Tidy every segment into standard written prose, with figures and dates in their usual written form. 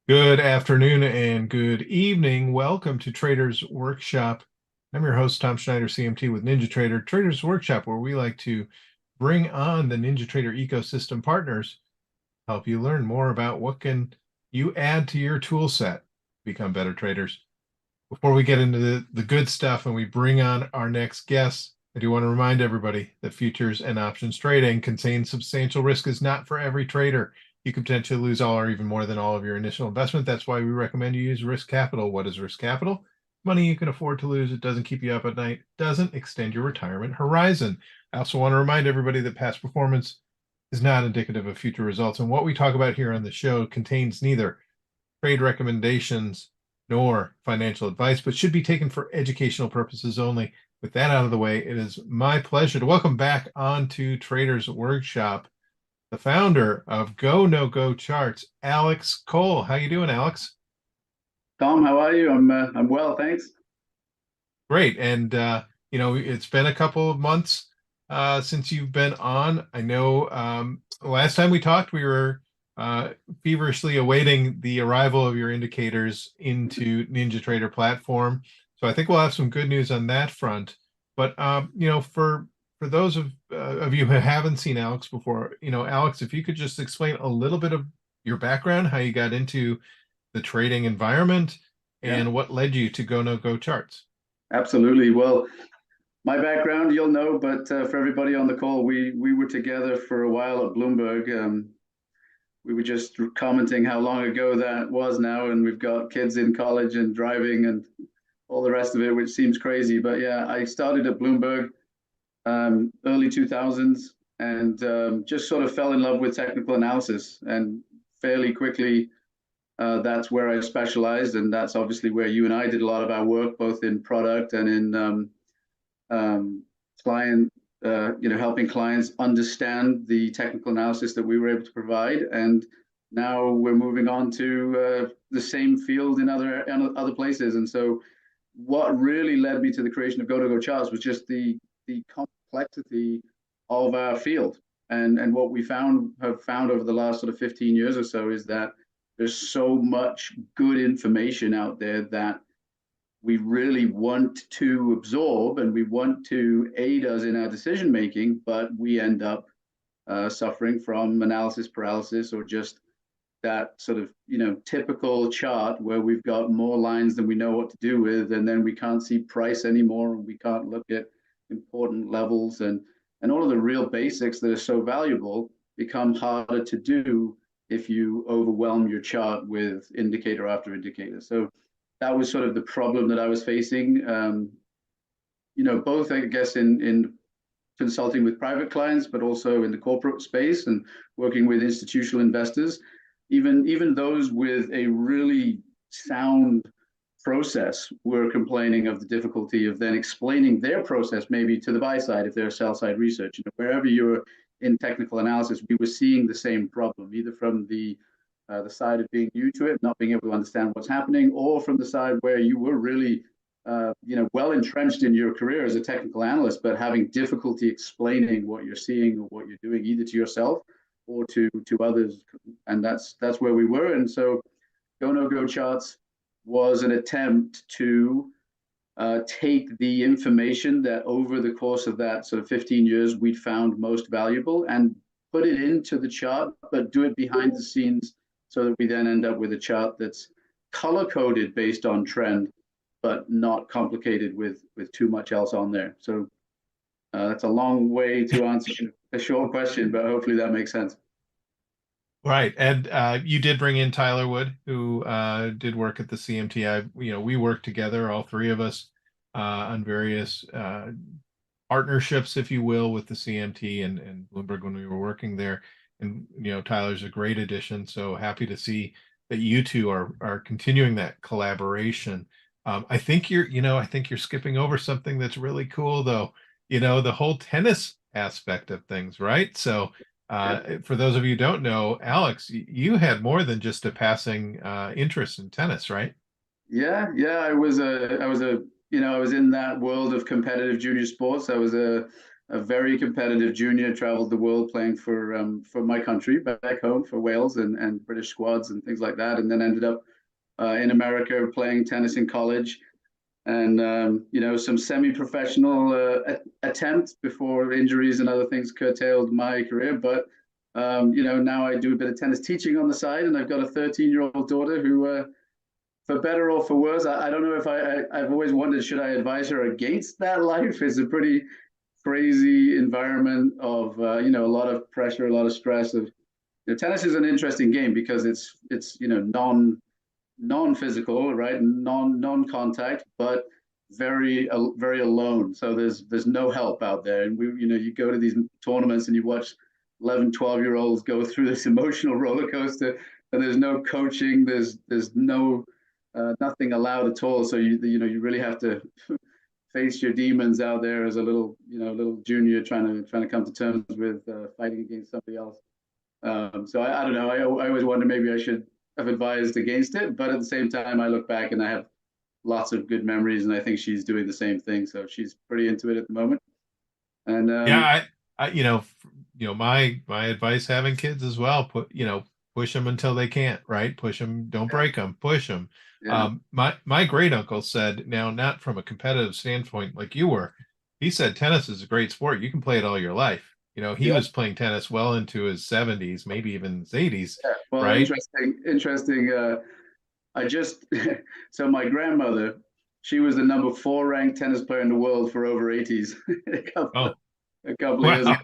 Good afternoon and good evening. Welcome to Traders Workshop. I'm your host, Tom Schneider, CMT with NinjaTrader Traders Workshop, where we like to bring on the NinjaTrader ecosystem partners, help you learn more about what can you add to your tool set, become better traders. Before we get into the good stuff and we bring on our next guests, I do want to remind everybody that futures and options trading contains substantial risk, is not for every trader. You could potentially lose all or even more than all of your initial investment. That's why we recommend you use risk capital. What is risk capital? Money you can afford to lose. It doesn't keep you up at night, doesn't extend your retirement horizon. I also want to remind everybody that past performance is not indicative of future results. And what we talk about here on the show contains neither trade recommendations nor financial advice, but should be taken for educational purposes only. With that out of the way, it is my pleasure to welcome back onto Traders Workshop the founder of Go No Go Charts, Alex Cole. How you doing, Alex? Tom, how are you? I'm well, thanks. Great. And it's been a couple of months since you've been on. I know last time we talked, we were feverishly awaiting the arrival of your indicators into NinjaTrader platform. So I think we'll have some good news on that front. But for those of you who haven't seen Alex before, Alex, if you could just explain a little bit of your background, how you got into the trading environment, Yeah, and what led you to Go No Go Charts. absolutely. Well, my background, you'll know, but for everybody on the call, we were together for a while at Bloomberg. We were just commenting how long ago that was now, and we've got kids in college and driving and all the rest of it, which seems crazy. But yeah, I started at Bloomberg early 2000s and just sort of fell in love with technical analysis and fairly quickly that's where I specialized, and that's obviously where you and I did a lot of our work, both in product and in client, helping clients understand the technical analysis that we were able to provide. And now we're moving on to the same field in other places. And so, what really led me to the creation of Go Charts was just the complexity of our field. And what we have found over the last sort of 15 years or so is that there's so much good information out there that we really want to absorb and we want to aid us in our decision making, but we end up suffering from analysis paralysis or just that sort of typical chart where we've got more lines than we know what to do with, and then we can't see price anymore, and we can't look at important levels, and all of the real basics that are so valuable become harder to do if you overwhelm your chart with indicator after indicator. So that was sort of the problem that I was facing. Both I guess in consulting with private clients, but also in the corporate space and working with institutional investors. Even those with a really sound process were complaining of the difficulty of then explaining their process maybe to the buy side if they're sell side research. Wherever you're in technical analysis, we were seeing the same problem, either from the side of being new to it, not being able to understand what's happening, or from the side where you were really well entrenched in your career as a technical analyst, but having difficulty explaining what you're seeing or what you're doing, either to yourself or to others. And that's where we were. And so Go No Go Charts was an attempt to take the information that over the course of that sort of 15 years we'd found most valuable and put it into the chart, but do it behind the scenes so that we then end up with a chart that's color coded based on trend, but not complicated with too much else on there. So that's a long way to answer a short question, but hopefully that makes sense. Right. And you did bring in Tyler Wood, who did work at the CMT. We worked together, all three of us, on various partnerships, if you will, with the CMT and Bloomberg when we were working there. And Tyler's a great addition. So happy to see that you two are continuing that collaboration. I think you're skipping over something that's really cool, though. The whole tennis aspect of things, right? So Yeah. for those of you who don't know, Alex, you had more than just a passing interest in tennis, right? Yeah. I was in that world of competitive junior sports. I was a a very competitive junior, traveled the world playing for my country back home, for Wales and British squads and things like that, and then ended up in America playing tennis in college, and some semi-professional attempts before injuries and other things curtailed my career. But now I do a bit of tennis teaching on the side, and I've got a 13-year-old daughter who, for better or for worse, I don't know if I've always wondered, should I advise her against that life? It's a pretty crazy environment of a lot of pressure, a lot of stress. Tennis is an interesting game because it's non-physical, right? Non-contact, but very alone. So there's no help out there. And you go to these tournaments and you watch 11, 12-year-olds go through this emotional roller coaster, and there's no coaching, there's no nothing allowed at all. So you really have to face your demons out there as a little junior trying to come to terms with fighting against somebody else. So I don't know. I always wonder, maybe I should have advised against it, but at the same time, I look back and I have lots of good memories, and I think she's doing the same thing. So she's pretty into it at the moment. And yeah, my advice having kids as well, push them until they can't, right? Push them, don't break them, push them. yeah. My great uncle said, now not from a competitive standpoint like you were, he said tennis is a great sport. You can play it all your life. He was playing tennis well into his 70s, maybe even his 80s. Yeah, well, right? Interesting. So my grandmother, she was the number 4 ranked tennis player in the world for over 80s. a couple of years ago.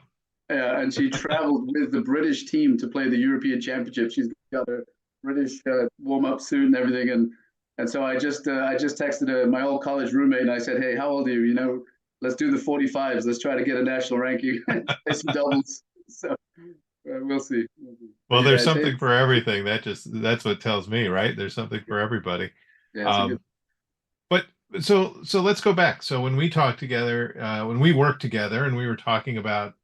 Yeah, and she traveled with the British team to play the European Championship. She's got a British warm-up suit and everything, and so I just texted her, my old college roommate, and I said, hey, how old are you? Let's do the 45s. Let's try to get a national ranking. Play some doubles. So we'll see. Well, there's something for everything. That's what tells me, right? There's something for everybody. Yeah, but so let's go back. So when we talked together, when we worked together, and we were talking about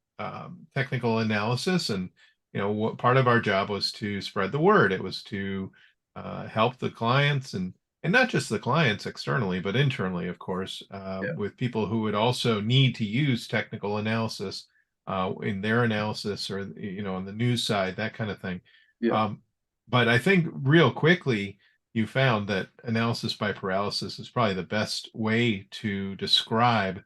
technical analysis, and what part of our job was to spread the word. It was to help the clients, and not just the clients externally, but internally, of course, with people who would also need to use technical analysis in their analysis, or on the news side, that kind of thing. But I think real quickly you found that analysis by paralysis is probably the best way to describe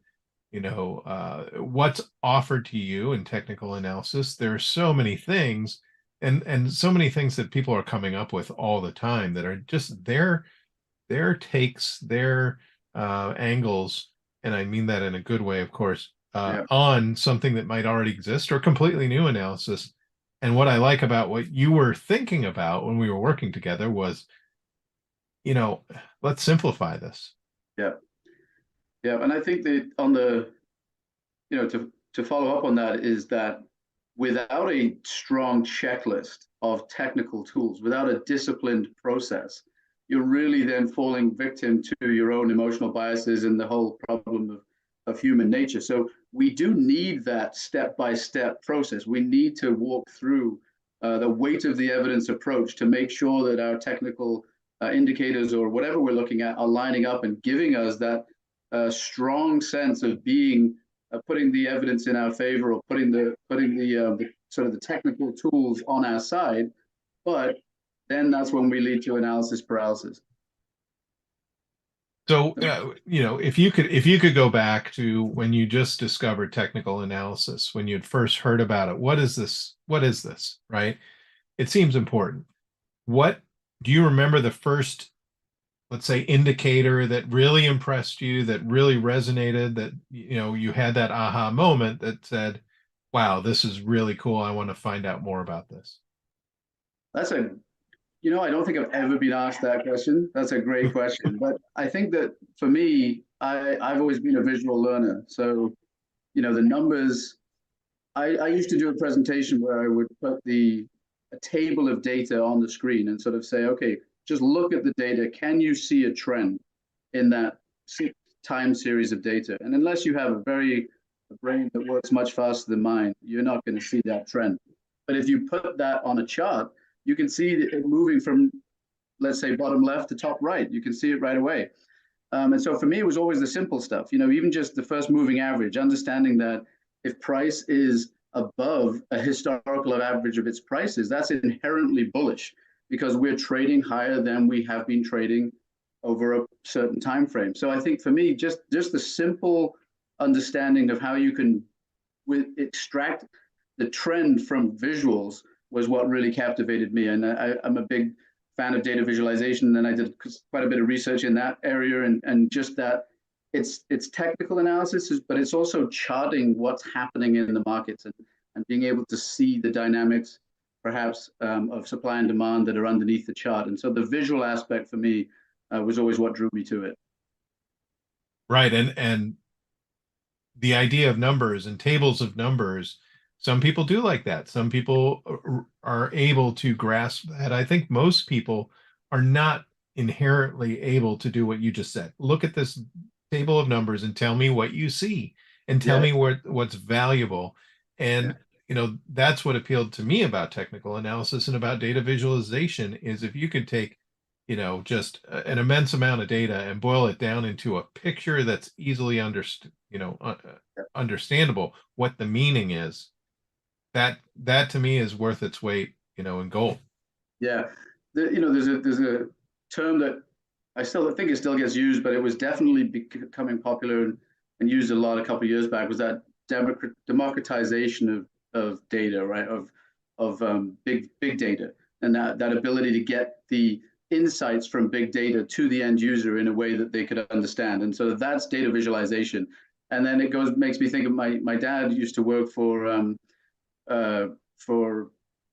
what's offered to you in technical analysis. There are so many things, and so many things that people are coming up with all the time that are just their takes, their angles, and I mean that in a good way, of course, on something that might already exist, or completely new analysis. And what I like about what you were thinking about when we were working together was, let's simplify this. Yeah, and I think that on the, to follow up on that, is that without a strong checklist of technical tools, without a disciplined process, you're really then falling victim to your own emotional biases and the whole problem of human nature. So we do need that step-by-step process. We need to walk through the weight of the evidence approach to make sure that our technical indicators, or whatever we're looking at, are lining up and giving us that strong sense of being putting the evidence in our favor, or putting the sort of the technical tools on our side. But then that's when we lead to analysis paralysis. So if you could go back to when you just discovered technical analysis, when you'd first heard about it, what is this, right? It seems important. What do you remember the first, let's say, indicator that really impressed you, that really resonated, that you had that aha moment that said, wow, this is really cool, I want to find out more about this? That's I don't think I've ever been asked that question. That's a great question. But I think that for me, I've always been a visual learner. So, the numbers, I used to do a presentation where I would put a table of data on the screen and sort of say, okay, just look at the data. Can you see a trend in that time series of data? And unless you have a brain that works much faster than mine, you're not going to see that trend. But if you put that on a chart, you can see it moving from, let's say, bottom left to top right. You can see it right away. And so for me, it was always the simple stuff, even just the first moving average, understanding that if price is above a historical average of its prices, that's inherently bullish because we're trading higher than we have been trading over a certain time frame. So I think for me, just the simple understanding of how you can extract the trend from visuals was what really captivated me. And I'm a big fan of data visualization, and I did quite a bit of research in that area, and just that it's technical analysis, but it's also charting what's happening in the markets and being able to see the dynamics perhaps of supply and demand that are underneath the chart. And so the visual aspect for me was always what drew me to it. Right. And the idea of numbers and tables of numbers, some people do like that. Some people are able to grasp that. I think most people are not inherently able to do what you just said. Look at this table of numbers and tell me what you see and tell Yeah, me what's valuable. And yeah, that's what appealed to me about technical analysis and about data visualization is if you could take just an immense amount of data and boil it down into a picture that's easily understandable what the meaning is, that to me is worth its weight in gold. yeah. There's a term that I still think it still gets used, but it was definitely becoming popular and used a lot a couple of years back. Was that democratization of data, right? Of big data, and that ability to get the insights from big data to the end user in a way that they could understand. And so that's data visualization. And then it makes me think of my dad used to work for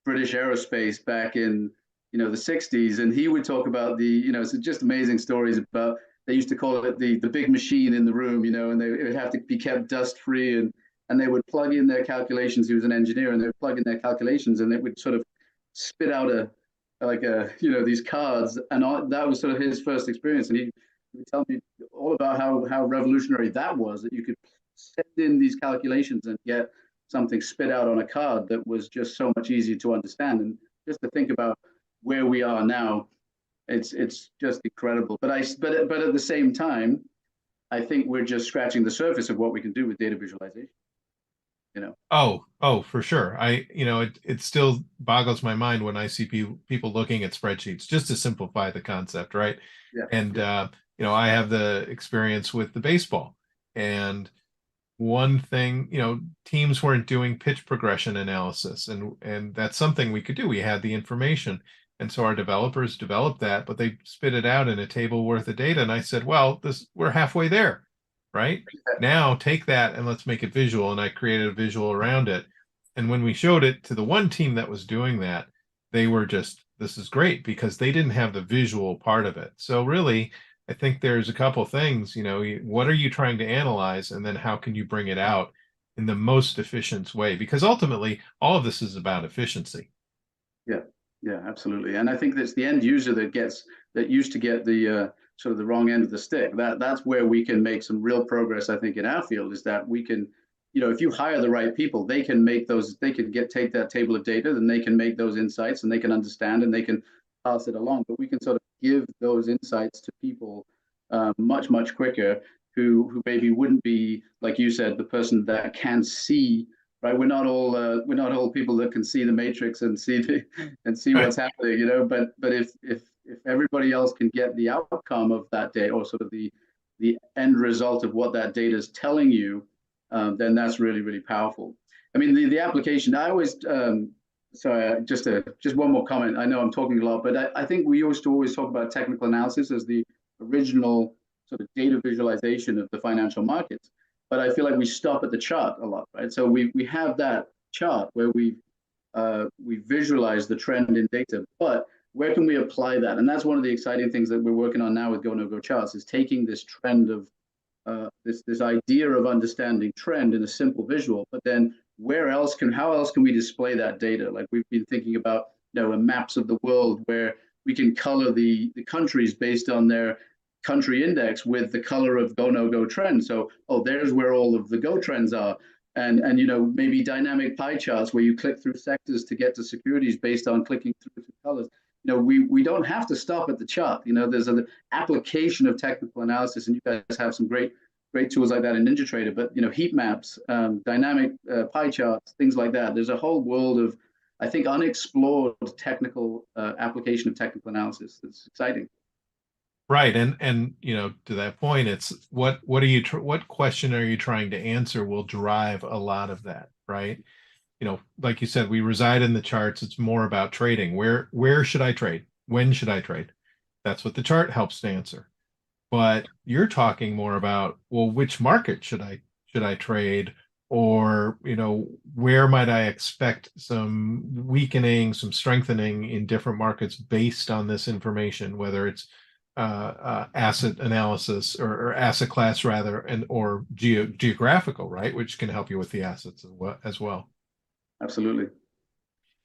British Aerospace back in the 60s, and he would talk about it's just amazing stories about, they used to call it the big machine in the room, and it would have to be kept dust free, and they would plug in their calculations. He was an engineer, and they would plug in their calculations, and it would sort of spit out these cards, and that was sort of his first experience. And he would tell me all about how revolutionary that was, that you could send in these calculations and get something spit out on a card that was just so much easier to understand. And just to think about where we are now, it's just incredible. But at the same time, I think we're just scratching the surface of what we can do with data visualization. Oh, for sure. It still boggles my mind when I see people looking at spreadsheets just to simplify the concept, right? Yeah, And yeah, I have the experience with the baseball, and one thing, teams weren't doing pitch progression analysis, and that's something we could do. We had the information, and so our developers developed that, but they spit it out in a table worth of data. And I said, well, we're halfway there, right? Now take that and let's make it visual. And I created a visual around it. And when we showed it to the one team that was doing that, they were just, this is great, because they didn't have the visual part of it. So really, I think there's a couple things, what are you trying to analyze, and then how can you bring it out in the most efficient way? Because ultimately, all of this is about efficiency. yeah, yeah, absolutely. And I think that's the end user that used to get the sort of the wrong end of the stick. That's where we can make some real progress, I think, in our field, is that we can, if you hire the right people, they can take that table of data, and they can make those insights, and they can understand, and they can pass it along. But we can sort of give those insights to people much, much quicker, who maybe wouldn't be, like you said, the person that can see. Right, we're not all people that can see the matrix and see Right. what's happening, but if everybody else can get the outcome of that data, or sort of the end result of what that data is telling you, then that's really, really powerful. I mean, the application, I always sorry, just one more comment. I know I'm talking a lot, but I think we used to always talk about technical analysis as the original sort of data visualization of the financial markets. But I feel like we stop at the chart a lot, right? So we have that chart where we visualize the trend in data, but where can we apply that? And that's one of the exciting things that we're working on now with Go No Go charts, is taking this trend of this idea of understanding trend in a simple visual, but then how else can we display that data? Like we've been thinking about, maps of the world where we can color the countries based on their country index with the color of Go No Go trend. So, there's where all of the Go trends are. And maybe dynamic pie charts where you click through sectors to get to securities based on clicking through colors. We don't have to stop at the chart. There's an application of technical analysis, and you guys have some great great tools like that in NinjaTrader, but heat maps, dynamic pie charts, things like that. There's a whole world of, I think, unexplored technical application of technical analysis. It's exciting. Right. And to that point, it's what what question are you trying to answer will drive a lot of that, right? Like you said, we reside in the charts. It's more about trading. Where should I trade? When should I trade? That's what the chart helps to answer. But you're talking more about, well, which market should I trade? Or, where might I expect some weakening, some strengthening in different markets based on this information, whether it's asset analysis or asset class rather, and or geographical, right, which can help you with the assets as well. Absolutely.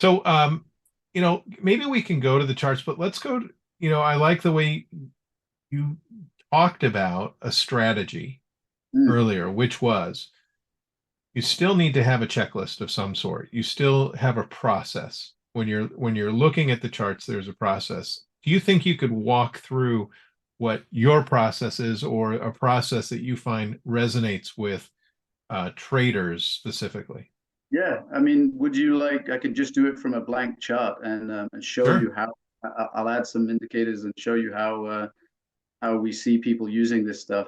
So, maybe we can go to the charts, but let's go to, I like the way you talked about a strategy earlier, which was you still need to have a checklist of some sort. You still have a process. When you're looking at the charts, there's a process. Do you think you could walk through what your process is, or a process that you find resonates with traders specifically? Yeah, I mean, would you like, I could just do it from a blank chart and show Sure. you how. I'll add some indicators and show you how we see people using this stuff.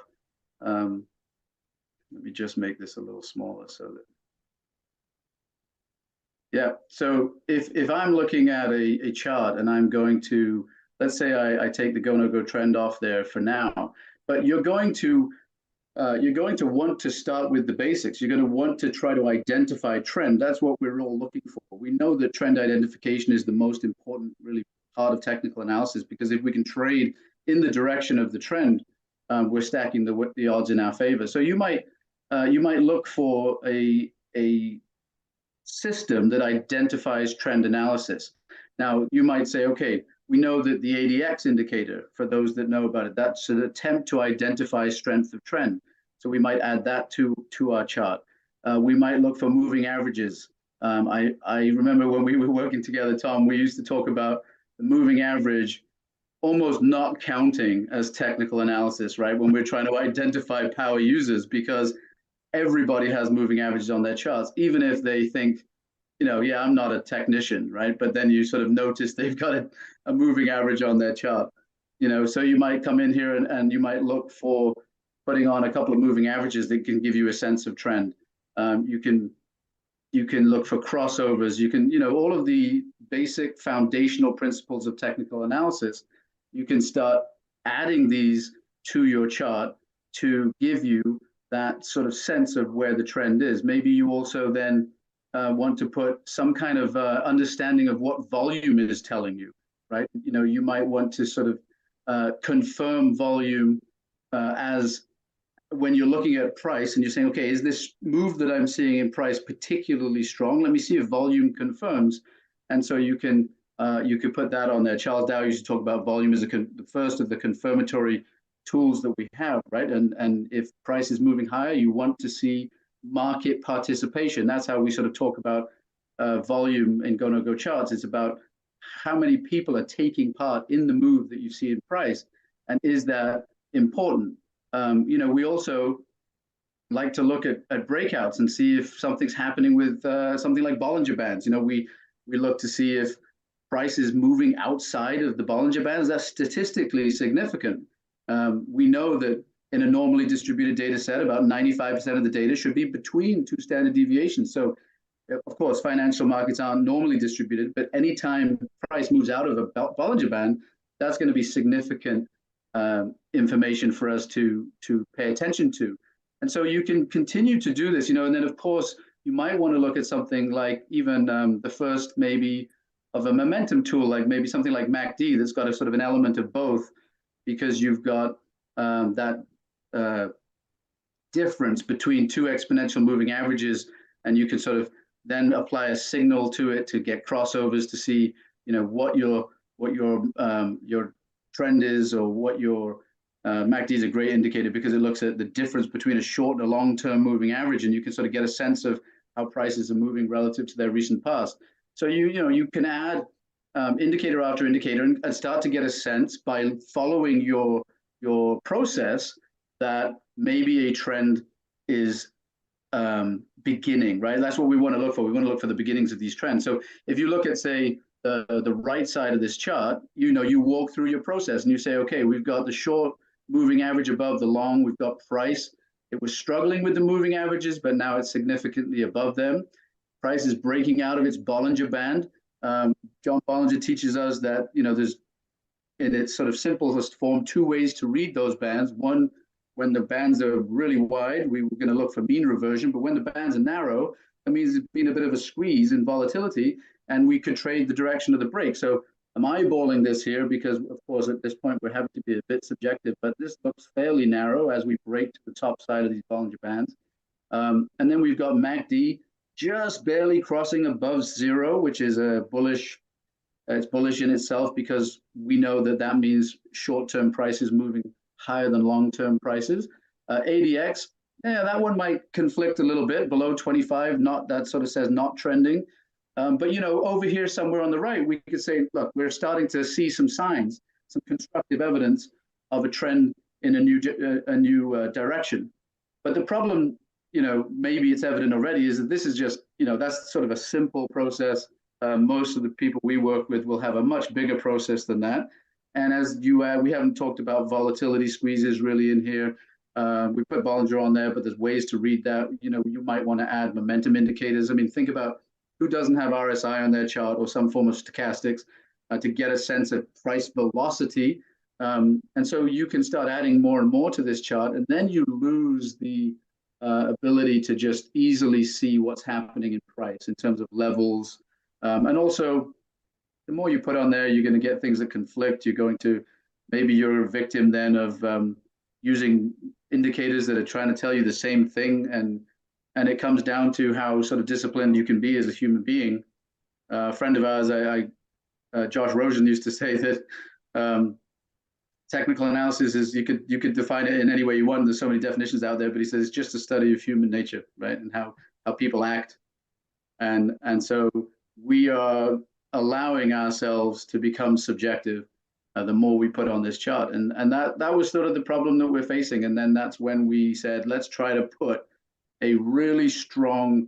Let me just make this a little smaller so that. Yeah, so if I'm looking at a chart and I'm going to, let's say I take the go no go trend off there for now, but you're going to want to start with the basics. You're going to want to try to identify trend. That's what we're all looking for. We know that trend identification is the most important, really, part of technical analysis, because if we can trade in the direction of the trend, we're stacking the odds in our favor. So you might look for a system that identifies trend analysis. Now, you might say, okay, we know that the ADX indicator, for those that know about it, that's an attempt to identify strength of trend. So we might add that to our chart. We might look for moving averages. I remember when we were working together, Tom, we used to talk about the moving average almost not counting as technical analysis, right? When we're trying to identify power users, because everybody has moving averages on their charts, even if they think, yeah, I'm not a technician, right? But then you sort of notice they've got a moving average on their chart, so you might come in here and you might look for putting on a couple of moving averages that can give you a sense of trend. You can look for crossovers. You can, all of the basic foundational principles of technical analysis, you can start adding these to your chart to give you that sort of sense of where the trend is. Maybe you also then want to put some kind of understanding of what volume is telling you, right? You might want to sort of confirm volume as when you're looking at price and you're saying, okay, is this move that I'm seeing in price particularly strong? Let me see if volume confirms. And so you could put that on there. Charles Dow used to talk about volume as the first of the confirmatory tools that we have, right? And if price is moving higher, you want to see market participation. That's how we sort of talk about volume in go-no-go charts. It's about how many people are taking part in the move that you see in price, and is that important? We also like to look at breakouts and see if something's happening with something like Bollinger Bands. We look to see if price is moving outside of the Bollinger Bands. That's statistically significant. We know that in a normally distributed data set, about 95% of the data should be between two standard deviations. So, of course, financial markets aren't normally distributed, but anytime price moves out of a Bollinger Band, that's going to be significant information for us to pay attention to. And so you can continue to do this, and then, of course, you might want to look at something like even the first maybe of a momentum tool, like maybe something like MACD that's got a sort of an element of both, because you've got that difference between two exponential moving averages, and you can sort of then apply a signal to it to get crossovers to see, what your trend is, or what your MACD is a great indicator, because it looks at the difference between a short and a long-term moving average, and you can sort of get a sense of how prices are moving relative to their recent past. So you can add indicator after indicator and start to get a sense by following your process that maybe a trend is beginning, right? That's what we want to look for. We want to look for the beginnings of these trends. So if you look at, say, the right side of this chart, you walk through your process and you say, okay, we've got the short moving average above the long, we've got price. It was struggling with the moving averages, but now it's significantly above them. Price is breaking out of its Bollinger Band. John Bollinger teaches us that, there's, in its sort of simplest form, two ways to read those bands. One, when the bands are really wide, we're going to look for mean reversion. But when the bands are narrow, that means there's been a bit of a squeeze in volatility, and we could trade the direction of the break. So I'm eyeballing this here because, of course, at this point, we're having to be a bit subjective, but this looks fairly narrow as we break to the top side of these Bollinger Bands. And then we've got MACD just barely crossing above zero, which is a bullish. It's bullish in itself because we know that means short-term prices moving higher than long-term prices. ADX, that one might conflict a little bit below 25. That sort of says not trending. But over here somewhere on the right, we could say, look, we're starting to see some signs, some constructive evidence of a trend in a new direction. But the problem, maybe it's evident already, is that this is just, that's sort of a simple process. Most of the people we work with will have a much bigger process than that. And as we haven't talked about volatility squeezes really in here. We put Bollinger on there, but there's ways to read that. You might want to add momentum indicators. I mean, think about who doesn't have RSI on their chart or some form of stochastics to get a sense of price velocity. And so you can start adding more and more to this chart, and then you lose the ability to just easily see what's happening in price in terms of levels. And also, the more you put on there, you're going to get things that conflict. Maybe you're a victim then of using indicators that are trying to tell you the same thing. And it comes down to how sort of disciplined you can be as a human being. A friend of ours, Josh Rosen, used to say that technical analysis is, you could define it in any way you want. There's so many definitions out there, but he says it's just a study of human nature, right? And how people act. And so we are allowing ourselves to become subjective the more we put on this chart. And that was sort of the problem that we're facing. And then that's when we said, let's try to put a really strong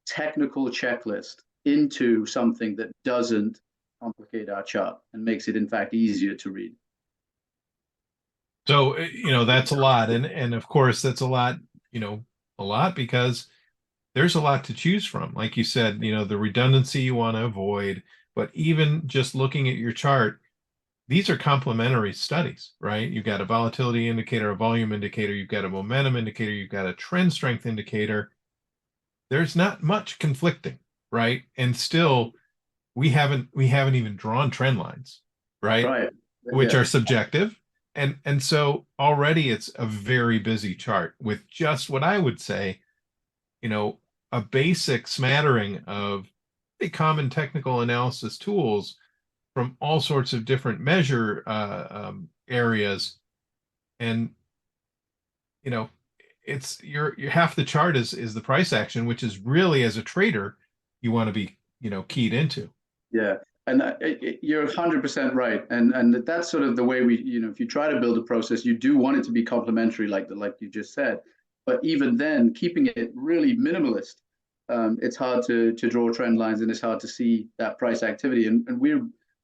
technical checklist into something that doesn't complicate our chart and makes it, in fact, easier to read. So, that's a lot. And of course, that's a lot, because there's a lot to choose from. Like you said, the redundancy you want to avoid, but even just looking at your chart, these are complementary studies, right? You've got a volatility indicator, a volume indicator, you've got a momentum indicator, you've got a trend strength indicator. There's not much conflicting, right? And still, we haven't even drawn trend lines, right? Right. Which are subjective. And so already it's a very busy chart with just what I would say, a basic smattering of common technical analysis tools from all sorts of different measure areas. And, it's your half the chart is the price action, which is really, as a trader, you want to be, keyed into. Yeah. And you're 100% right. And that's sort of the way we, if you try to build a process, you do want it to be complementary, like you just said. But even then, keeping it really minimalist, it's hard to draw trend lines, and it's hard to see that price activity. And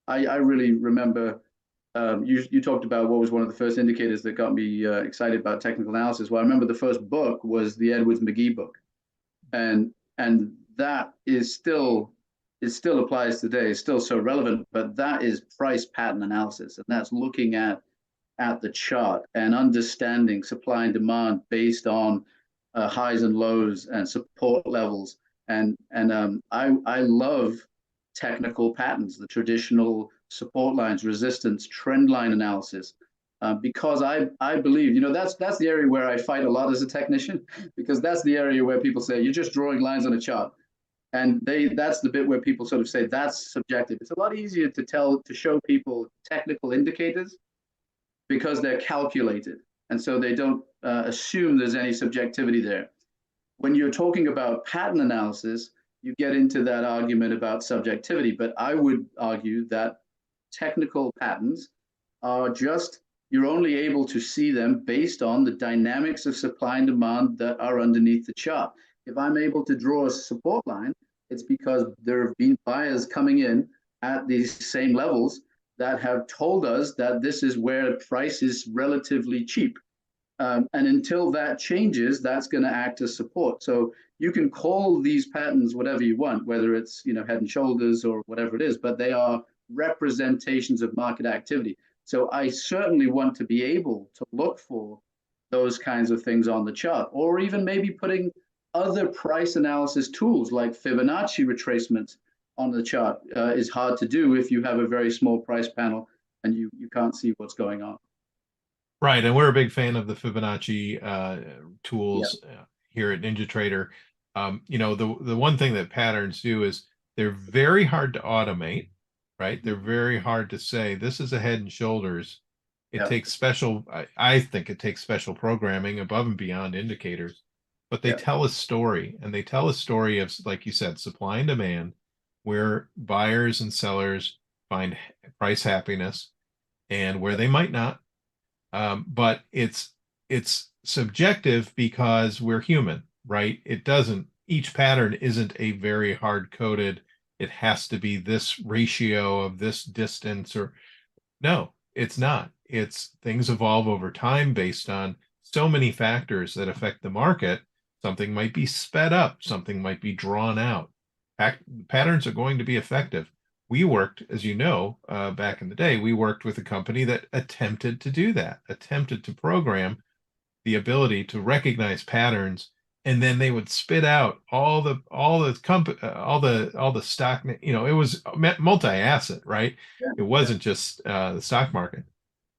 I really remember you talked about what was one of the first indicators that got me excited about technical analysis. Well, I remember the first book was the Edwards McGee book, and that is still. It still applies today, it's still so relevant, but that is price pattern analysis. And that's looking at the chart and understanding supply and demand based on highs and lows and support levels. And I love technical patterns, the traditional support lines, resistance, trend line analysis, because I believe, that's the area where I fight a lot as a technician, because that's the area where people say, you're just drawing lines on a chart. And that's the bit where people sort of say that's subjective. It's a lot easier to show people technical indicators because they're calculated. And so they don't assume there's any subjectivity there. When you're talking about pattern analysis, you get into that argument about subjectivity. But I would argue that technical patterns are just you're only able to see them based on the dynamics of supply and demand that are underneath the chart. If I'm able to draw a support line, it's because there have been buyers coming in at these same levels that have told us that this is where price is relatively cheap. And until that changes, that's going to act as support. So you can call these patterns whatever you want, whether it's head and shoulders or whatever it is, but they are representations of market activity. So I certainly want to be able to look for those kinds of things on the chart, or even maybe putting other price analysis tools like Fibonacci retracement on the chart is hard to do if you have a very small price panel and you can't see what's going on. Right, and we're a big fan of the Fibonacci tools Yeah. here at NinjaTrader. The one thing that patterns do is they're very hard to automate, right? They're very hard to say this is a head and shoulders. It takes special, I think it takes special programming above and beyond indicators, but they tell a story, and they tell a story of, like you said, supply and demand, where buyers and sellers find price happiness and where they might not. But it's subjective because we're human, right? Each pattern isn't a very hard coded, it has to be this ratio of this distance, or no, it's not. It's things evolve over time based on so many factors that affect the market. Something might be sped up, something might be drawn out. Patterns are going to be effective. We worked, as you know, back in the day, we worked with a company that attempted to do that, attempted to program the ability to recognize patterns, and then they would spit out all the stock. It was multi-asset, right? It wasn't just the stock market.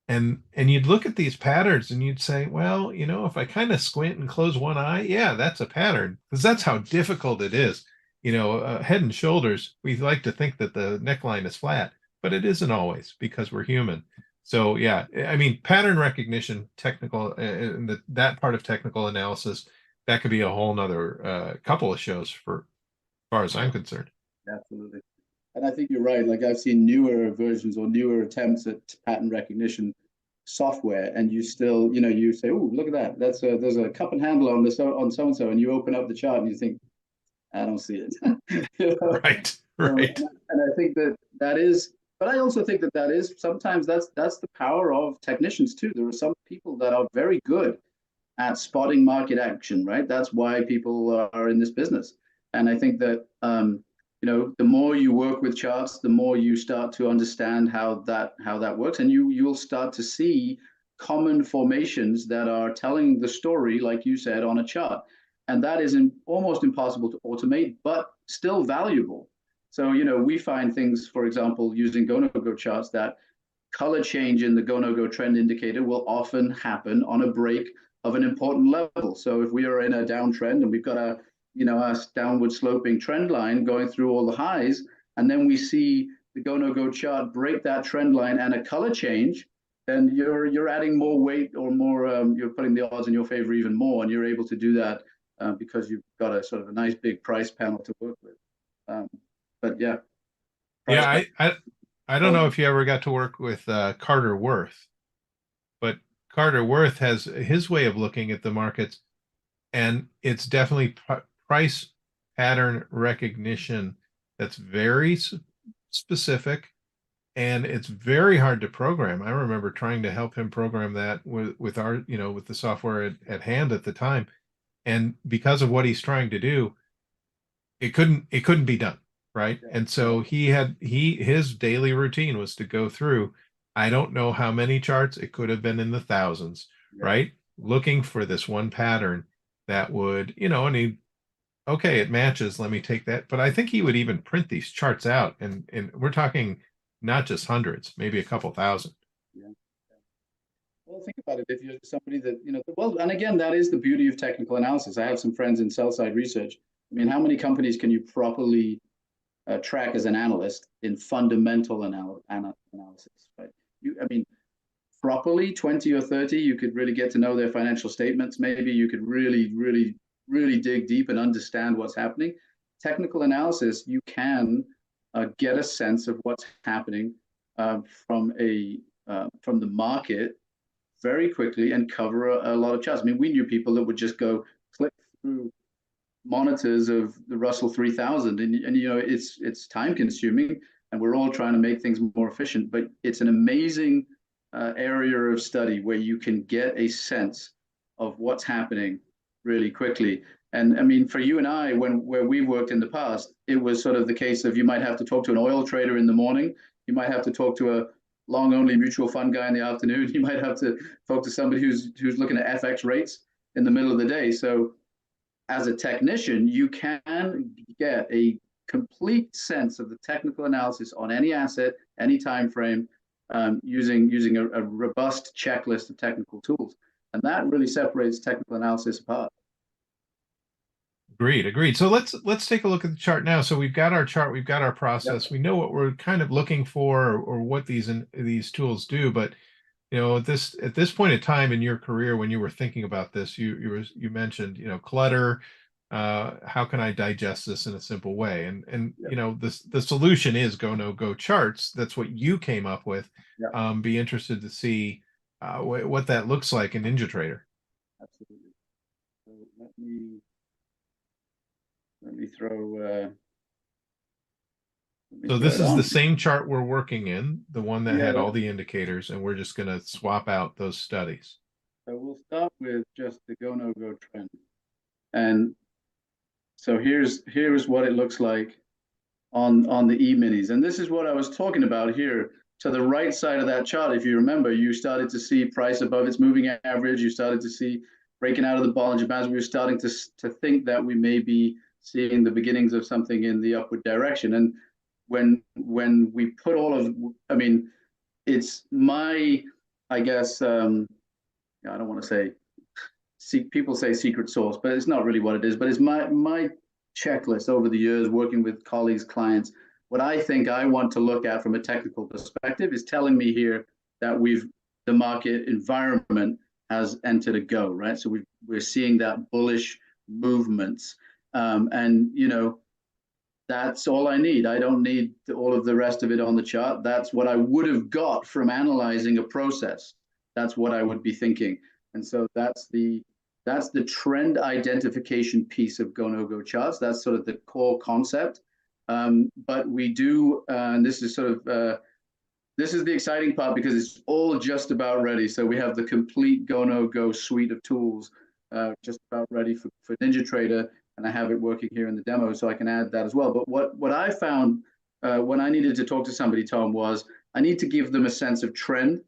And you'd look at these patterns and you'd say, well, if I kind of squint and close one eye, yeah, that's a pattern, because that's how difficult it is. Head and shoulders, we like to think that the neckline is flat, but it isn't always, because we're human. So yeah, I mean, pattern recognition, technical, and that part of technical analysis, that could be a whole nother couple of shows for as far as I'm concerned. Absolutely. And I think you're right. Like, I've seen newer versions or newer attempts at pattern recognition software, and you still, you say, "Oh, look at that! There's a cup and handle on so and so," and you open up the chart and you think, "I don't see it." Right, right. And I think that is, but I also think that is sometimes that's the power of technicians too. There are some people that are very good at spotting market action, right? That's why people are in this business. And I think that the more you work with charts, the more you start to understand how that works, and you'll start to see common formations that are telling the story, like you said, on a chart. And that is almost impossible to automate, but still valuable. So, we find things, for example, using go-no-go charts, that color change in the go-no-go trend indicator will often happen on a break of an important level. So if we are in a downtrend and we've got a downward sloping trend line going through all the highs, and then we see the go-no-go chart break that trend line and a color change, then you're adding more weight, or more, you're putting the odds in your favor even more, and you're able to do that because you've got a sort of a nice big price panel to work with. But yeah. Yeah, I don't know if you ever got to work with Carter Worth, but Carter Worth has his way of looking at the markets, and it's definitely price pattern recognition that's very specific, and it's very hard to program. I remember trying to help him program that with our, with the software at hand at the time, and because of what he's trying to do, it couldn't be done, right? And so his daily routine was to go through, I don't know how many charts, it could have been in the thousands, right? Looking for this one pattern that would, and okay, it matches, let me take that. But I think he would even print these charts out, and we're talking not just hundreds, maybe a couple thousand. Yeah. Well, think about it. If you're somebody that, well, and again, that is the beauty of technical analysis. I have some friends in sell side research. I mean, how many companies can you properly track as an analyst in fundamental analysis, right? Properly 20 or 30, you could really get to know their financial statements. Maybe you could really, really, really dig deep and understand what's happening. Technical analysis, you can get a sense of what's happening from the market very quickly and cover a lot of charts. I mean, we knew people that would just go click through monitors of the Russell 3000, and you know, it's time consuming, and we're all trying to make things more efficient. But it's an amazing area of study where you can get a sense of what's happening really quickly. And I mean, for you and I, where we worked in the past, it was sort of the case of you might have to talk to an oil trader in the morning, you might have to talk to a long only mutual fund guy in the afternoon, you might have to talk to somebody who's looking at FX rates in the middle of the day. So as a technician, you can get a complete sense of the technical analysis on any asset, any time frame, using a robust checklist of technical tools, and that really separates technical analysis apart. Agreed. So let's take a look at the chart now. So we've got our chart, we've got our process, Yep. we know what we're kind of looking for, or what these tools do. But you know, at this point in time in your career, when you were thinking about this, you mentioned, you know, clutter. How can I digest this in a simple way? And Yep. you know, the solution is go no go charts. That's what you came up with. Yep. Be interested to see what that looks like in NinjaTrader. Absolutely. So let me throw. So this It is the on. same chart we're working in, the one that had Yeah. all the indicators, and we're just going to swap out those studies. So we'll start with just the go no go trend, and so here's what it looks like on the E-minis. And this is what I was talking about here. To the right side of that chart, if you remember, you started to see price above its moving average. You started to see breaking out of the Bollinger Bands. We were starting to think that we may be seeing the beginnings of something in the upward direction. And when we put all of, I mean, it's my, I guess, I don't want to say, people say secret sauce, but it's not really what it is. But it's my checklist over the years working with colleagues, clients. What I think I want to look at from a technical perspective is telling me here that the market environment has entered a go, right? So we're seeing that bullish movements, and you know, that's all I need. I don't need all of the rest of it on the chart. That's what I would have got from analyzing a process. That's what I would be thinking. And so that's the trend identification piece of go no go charts. That's sort of the core concept. But we do, and this is sort of this is the exciting part because it's all just about ready. So we have the complete go no go suite of tools just about ready for NinjaTrader, and I have it working here in the demo, so I can add that as well. But what I found when I needed to talk to somebody, Tom, was I need to give them a sense of trend.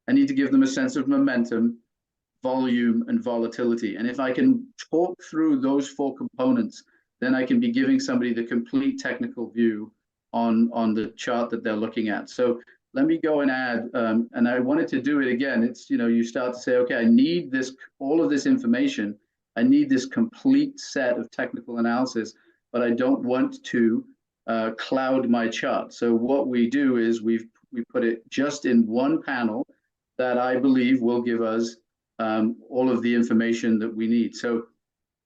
I need to give them a sense of momentum, volume, and volatility. And if I can talk through those four components, then I can be giving somebody the complete technical view on the chart that they're looking at. So let me go and add, and I wanted to do it again. It's, you know, you start to say, okay, I need all of this information. I need this complete set of technical analysis, but I don't want to cloud my chart. So what we do is we put it just in one panel that I believe will give us all of the information that we need. So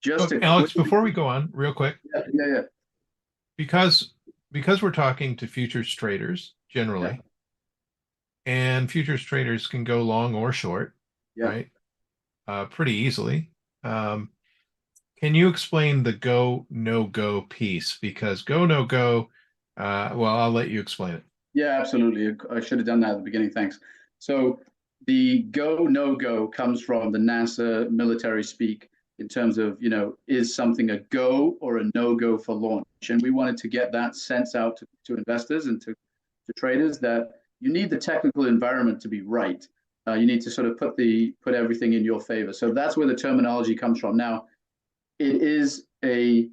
just to Alex, before we go on, real quick, yeah. because we're talking to futures traders generally, and futures traders can go long or short, right? Pretty easily. Can you explain the go no go piece? Because go no go, well, I'll let you explain it. Yeah, absolutely. I should have done that at the beginning. Thanks. So the go no go comes from the NASA military speak in terms of, you know, is something a go or a no go for launch? And we wanted to get that sense out to investors and to traders that you need the technical environment to be right. You need to sort of put everything in your favor. So that's where the terminology comes from. Now, it is a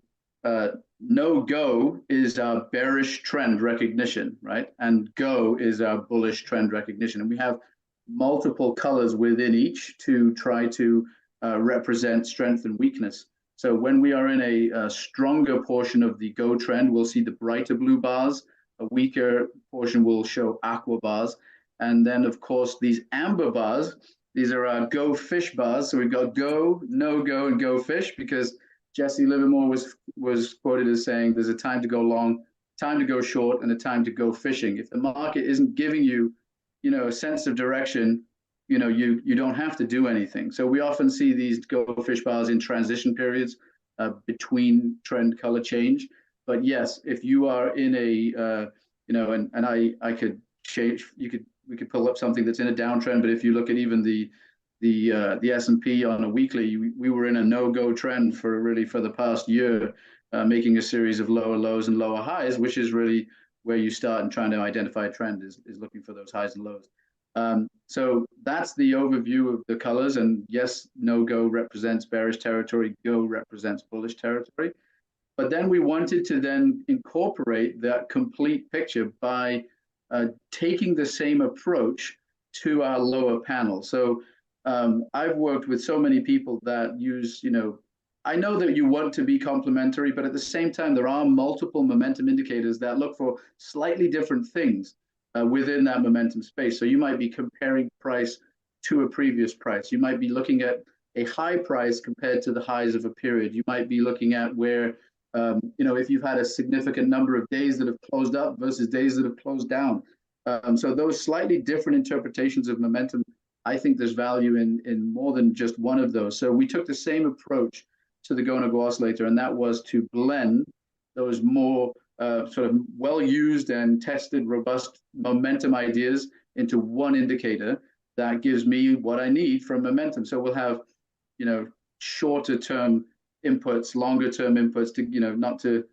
no go is our bearish trend recognition, right? And go is our bullish trend recognition. And we have multiple colors within each to try to represent strength and weakness. So when we are in a stronger portion of the go trend, we'll see the brighter blue bars. A weaker portion will show aqua bars. And then, of course, these amber bars, these are our go fish bars. So we've got go, no go, and go fish, because Jesse Livermore was quoted as saying there's a time to go long, time to go short, and a time to go fishing. If the market isn't giving you, you know, a sense of direction, you don't have to do anything. So we often see these go fish bars in transition periods between trend color change. But yes, if you are in a and I could change, we could pull up something that's in a downtrend. But if you look at even the S&P on a weekly, we were in a no-go trend for the past year, making a series of lower lows and lower highs, which is really where you start and trying to identify a trend is looking for those highs and lows. So that's the overview of the colors. And yes, no-go represents bearish territory, go represents bullish territory. But then we wanted to then incorporate that complete picture by taking the same approach to our lower panel. So I've worked with so many people that use, I know that you want to be complementary, but at the same time, there are multiple momentum indicators that look for slightly different things within that momentum space. So you might be comparing price to a previous price. You might be looking at a high price compared to the highs of a period. You might be looking at where, if you've had a significant number of days that have closed up versus days that have closed down. So those slightly different interpretations of momentum, I think there's value in more than just one of those. So we took the same approach to the go-no-go oscillator, and that was to blend those more sort of well-used and tested, robust momentum ideas into one indicator that gives me what I need from momentum. So we'll have, shorter-term inputs, longer-term inputs to, not to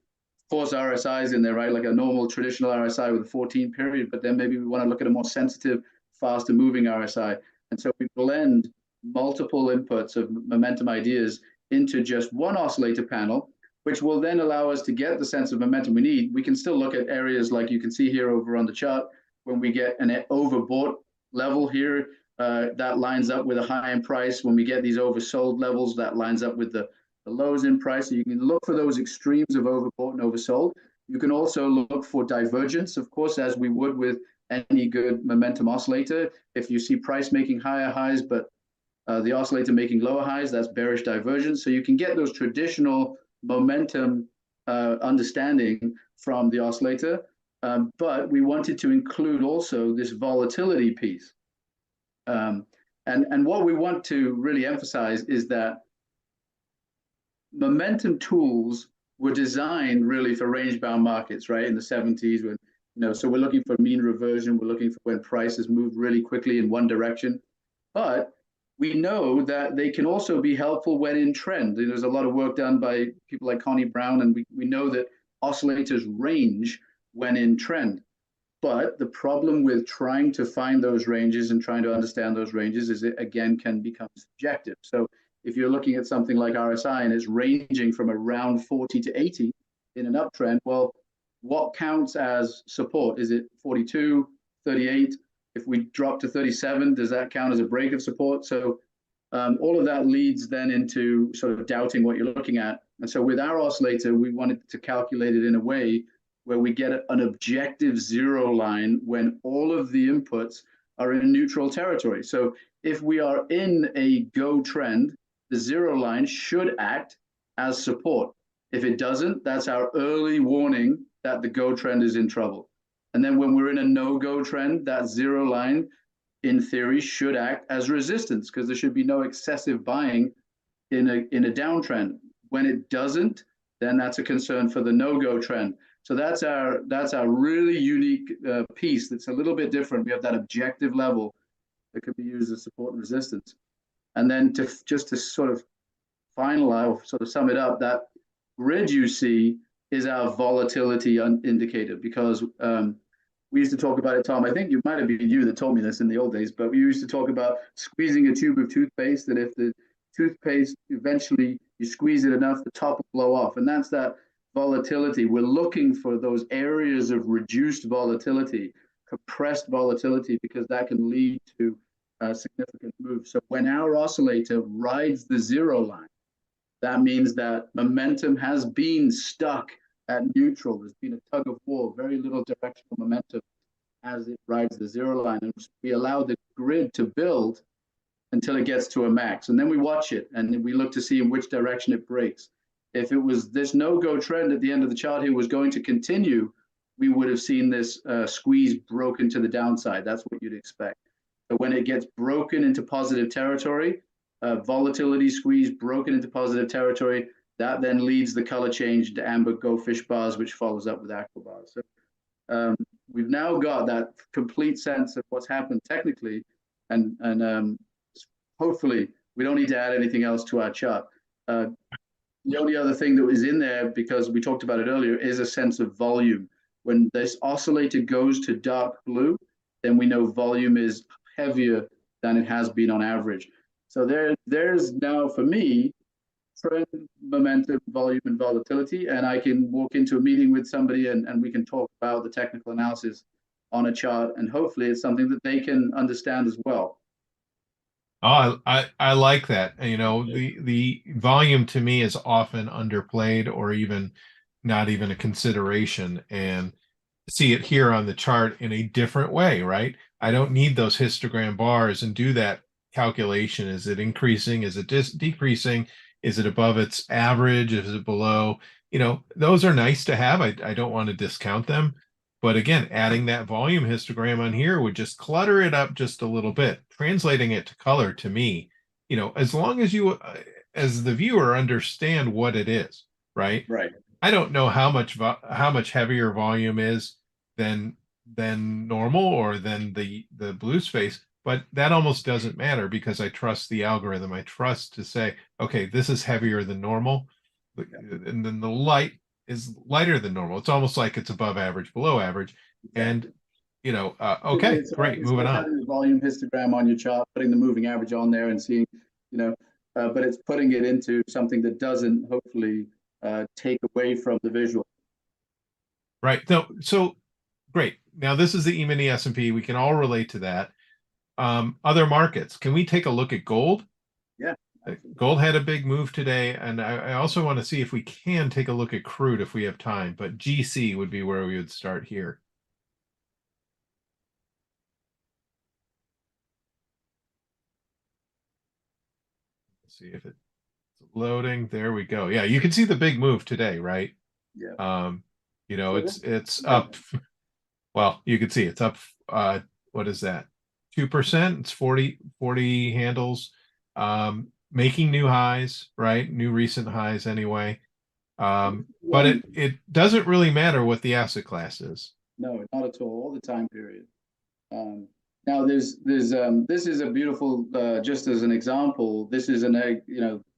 force RSIs in there, right? Like a normal traditional RSI with a 14 period, but then maybe we want to look at a more sensitive, faster moving RSI. And so we blend multiple inputs of momentum ideas into just one oscillator panel, which will then allow us to get the sense of momentum we need. We can still look at areas like you can see here over on the chart, when we get an overbought level here, that lines up with a high in price. When we get these oversold levels, that lines up with the lows in price. So you can look for those extremes of overbought and oversold. You can also look for divergence, of course, as we would with any good momentum oscillator. If you see price making higher highs, but the oscillator making lower highs, that's bearish divergence. So you can get those traditional momentum understanding from the oscillator. But we wanted to include also this volatility piece. And what we want to really emphasize is that momentum tools were designed really for range-bound markets, right? In the 70s, when so we're looking for mean reversion, we're looking for when prices move really quickly in one direction. But we know that they can also be helpful when in trend. There's a lot of work done by people like Connie Brown, and we know that oscillators range when in trend. But the problem with trying to find those ranges and trying to understand those ranges is it, again, can become subjective. So if you're looking at something like RSI and it's ranging from around 40 to 80 in an uptrend, well, what counts as support? Is it 42, 38? If we drop to 37, does that count as a break of support? So all of that leads then into sort of doubting what you're looking at. And so with our oscillator, we wanted to calculate it in a way where we get an objective zero line when all of the inputs are in neutral territory. So if we are in a go trend, the zero line should act as support. If it doesn't, that's our early warning that the go trend is in trouble. And then when we're in a no-go trend, that zero line, in theory, should act as resistance because there should be no excessive buying in a downtrend. When it doesn't, then that's a concern for the no-go trend. So that's our really unique piece that's a little bit different. We have that objective level that could be used as support and resistance. And then just to sort of finalize, sort of sum it up, that grid you see is our volatility indicator because we used to talk about it, Tom. I think it might have been you that told me this in the old days, but we used to talk about squeezing a tube of toothpaste, that if the toothpaste eventually you squeeze it enough, the top will blow off. And that's that volatility. We're looking for those areas of reduced volatility, compressed volatility, because that can lead to significant moves. So when our oscillator rides the zero line, that means that momentum has been stuck at neutral. There's been a tug of war, very little directional momentum as it rides the zero line. And we allow the grid to build until it gets to a max. And then we watch it and we look to see in which direction it breaks. If it was this no-go trend at the end of the chart here was going to continue, we would have seen this squeeze broken to the downside. That's what you'd expect. So when it gets broken into positive territory, volatility squeeze broken into positive territory, that then leads the color change to amber goldfish bars, which follows up with aqua bars. So we've now got that complete sense of what's happened technically, and hopefully we don't need to add anything else to our chart. The only other thing that was in there, because we talked about it earlier, is a sense of volume. When this oscillator goes to dark blue, then we know volume is heavier than it has been on average. So there's now, for me, trend, momentum, volume, and volatility, and I can walk into a meeting with somebody and we can talk about the technical analysis on a chart, and hopefully it's something that they can understand as well. Oh, I like that. You know, the volume to me is often underplayed or even not even a consideration. And see it here on the chart in a different way, right? I don't need those histogram bars and do that calculation. Is it increasing? Is it decreasing? Is it above its average? Is it below? You know, those are nice to have. I don't want to discount them. But again, adding that volume histogram on here would just clutter it up just a little bit. Translating it to color to me, you know, as long as you, as the viewer, understand what it is, right? Right. I don't know how much heavier volume is than normal or than the blue space, but that almost doesn't matter because I trust the algorithm. I trust to say, okay, this is heavier than normal, and then the light is lighter than normal. It's almost like it's above average, below average, and you know, okay, great, moving on. Having the volume histogram on your chart, putting the moving average on there, and seeing, you know, but it's putting it into something that doesn't hopefully take away from the visual. Right. So great. Now this is the E-mini S&P. We can all relate to that. Other markets. Can we take a look at gold? Yeah. Gold had a big move today, and I also want to see if we can take a look at crude if we have time, but GC would be where we would start here. Let's see if it's loading. There we go. Yeah, you can see the big move today, right? Yeah. You know, it's up. Well, you can see it's up. What is that? 2%. It's 40 handles. Making new highs, right? New recent highs anyway. But it doesn't really matter what the asset class is. No, not at all the time period. Now this is a beautiful, just as an example, this is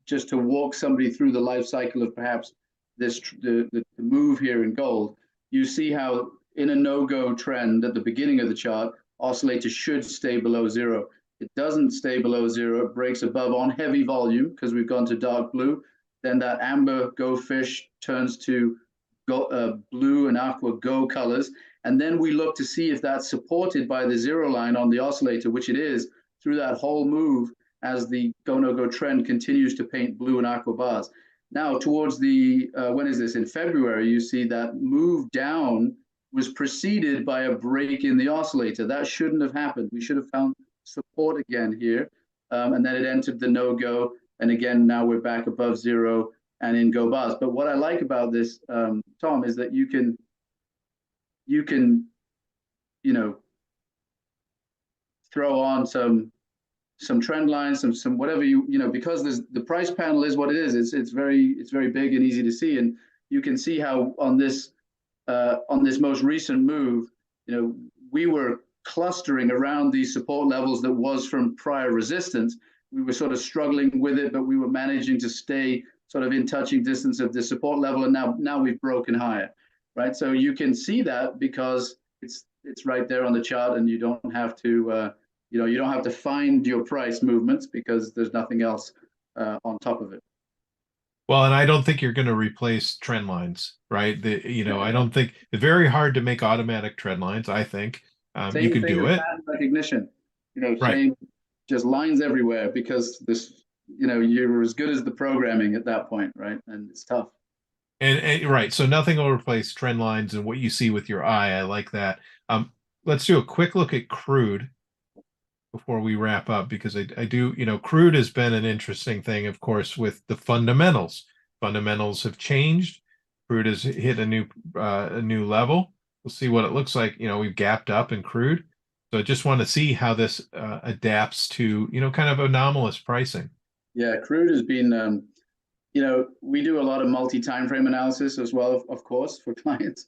just to walk somebody through the life cycle of perhaps the move here in gold. You see how in a no-go trend at the beginning of the chart, oscillator should stay below zero. It doesn't stay below zero, it breaks above on heavy volume because we've gone to dark blue. Then that amber go fish turns to blue and aqua go colors. And then we look to see if that's supported by the zero line on the oscillator, which it is through that whole move as the go-no-go trend continues to paint blue and aqua bars. Now towards the, when is this? In February, you see that move down was preceded by a break in the oscillator. That shouldn't have happened. We should have found support again here. And then it entered the no-go. And again, now we're back above zero and in go bars. But what I like about this, Tom, is that you can, you know, throw on some trend lines, some whatever you know, because the price panel is what it is. It's very big and easy to see, and you can see how on this most recent move, you know, we were clustering around these support levels that was from prior resistance. We were sort of struggling with it, but we were managing to stay sort of in touching distance of the support level, and now we've broken higher, right? So you can see that because it's right there on the chart, and you don't have to you don't have to find your price movements because there's nothing else on top of it. Well, and I don't think you're going to replace trend lines, right? I don't think it's very hard to make automatic trend lines. I think you can do it. Pattern recognition, you know, right. Just lines everywhere because this, you know, you're as good as the programming at that point, right? And it's tough. And right, so nothing will replace trend lines and what you see with your eye. I like that. Let's do a quick look at crude before we wrap up, because I do, you know, crude has been an interesting thing, of course, with the fundamentals. Fundamentals have changed. Crude has hit a new level. We'll see what it looks like. You know, we've gapped up in crude. So I just want to see how this adapts to, kind of anomalous pricing. Yeah, crude has been, we do a lot of multi-time frame analysis as well, of course, for clients.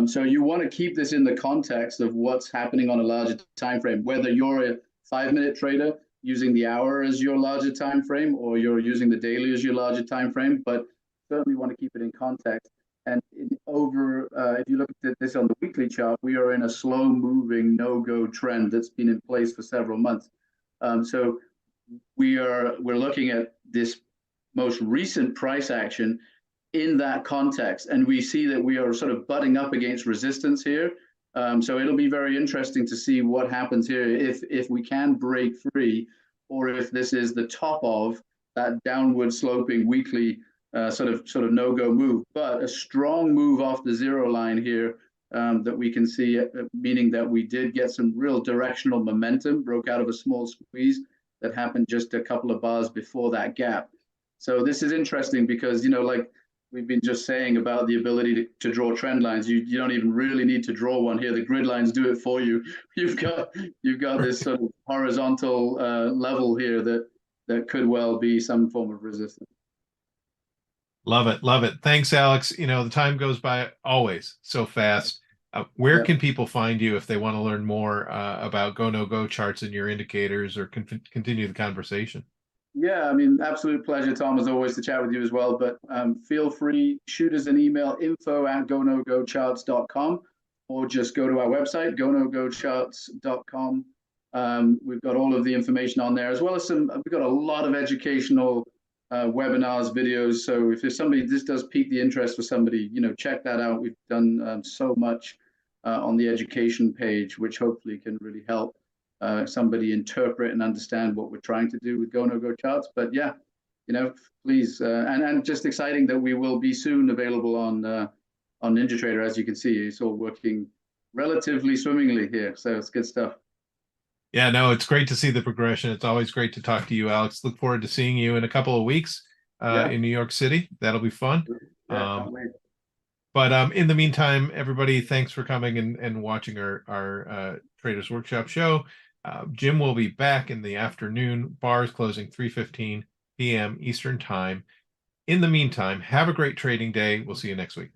So you want to keep this in the context of what's happening on a larger time frame, whether you're a 5-minute trader using the hour as your larger time frame, or you're using the daily as your larger time frame, but certainly want to keep it in context. And if you look at this on the weekly chart, we are in a slow moving no-go trend that's been in place for several months. So we're looking at this most recent price action in that context, and we see that we are sort of butting up against resistance here. So it'll be very interesting to see what happens here, if we can break free, or if this is the top of that downward sloping weekly sort of no-go move. But a strong move off the zero line here that we can see, meaning that we did get some real directional momentum, broke out of a small squeeze that happened just a couple of bars before that gap. So this is interesting because, like we've been just saying about the ability to draw trend lines, you don't even really need to draw one here. The grid lines do it for you. You've got this sort of horizontal level here that could well be some form of resistance. Love it. Love it. Thanks, Alex. The time goes by always so fast. Where can people find you if they want to learn more about go, no go charts and your indicators, or continue the conversation? Yeah, I mean, absolute pleasure, Tom, as always, to chat with you as well. But feel free, shoot us an email, info@gonogocharts.com, or just go to our website, gonogocharts.com. We've got all of the information on there, as well as we've got a lot of educational webinars, videos. So if this does pique the interest for somebody, check that out. We've done so much on the education page, which hopefully can really help somebody interpret and understand what we're trying to do with go no go charts. But yeah, please, and just exciting that we will be soon available on NinjaTrader. As you can see, it's all working relatively swimmingly here, so it's good stuff. Yeah, no, it's great to see the progression. It's always great to talk to you, Alex. Look forward to seeing you in a couple of weeks in New York City. That'll be fun. Yeah, but in the meantime, everybody, thanks for coming and watching our Traders Workshop show. Jim will be back in the afternoon. Bars closing 3:15 p.m. Eastern Time. In the meantime, have a great trading day. We'll see you next week.